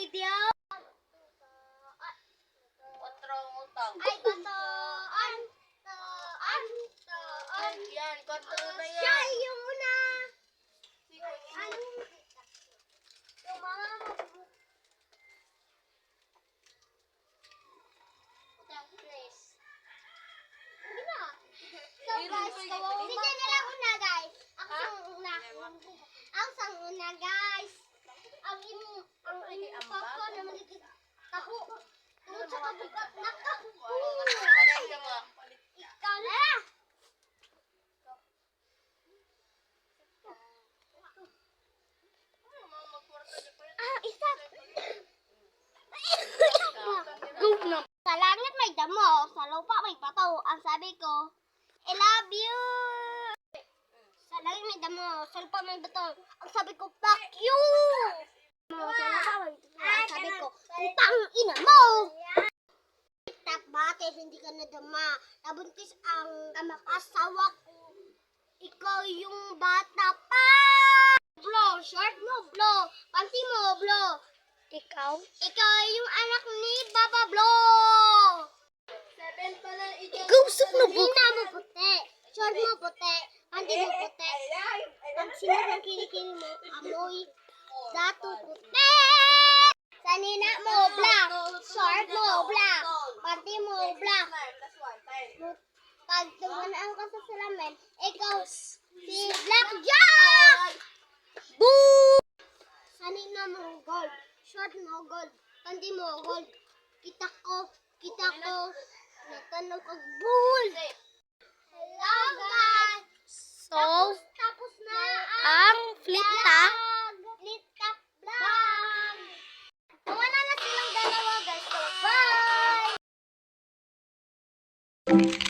video. Kontrang utang. Ay, batoan. Toan. Yan, kontra na yan. Siya yung una. Ano? Yung mga utang, please. Hindi na. So guys, si Jen na lang una guys. Ako sang una. Ako sang una guys. Ang pako na maligid. Taho. Tungod sa kabugat na taho. Ikaw na. Isa. Go na. Sa langit may damo, sa lupa may pato. Ang sabi ko, I love you. Sa langit may damo, sa lupa may bato. Ang sabi ko, fuck you. Sa lupa may bato. Ang sabi ko, utang ina mo. Tap bate, hindi ka nadama. Nabuntis ang asawa ko. Ikaw yung bata pa. Blow, short mo, blow. Panty mo, blow. Ikaw? Ikaw yung anak ni Baba Blow. 7 pala ito. Ikaw na Hina mo puti. Short mo puti. Panty mo puti. Ang sinabang kilikili mo, amoy. Dato puti. Sanina mo, black. Short mo, black. Panty mo, black. Pag tumanaan ka sa salamin, ikaw si Black Jack! Boom! Sanina mo, gold. Short mo, gold. Panty mo, gold. Kita ko. Natanong kag bull. Hello, guys. So, Tapos na ang flita. Flita vlog. Wala na silang dalawa, guys. So, bye!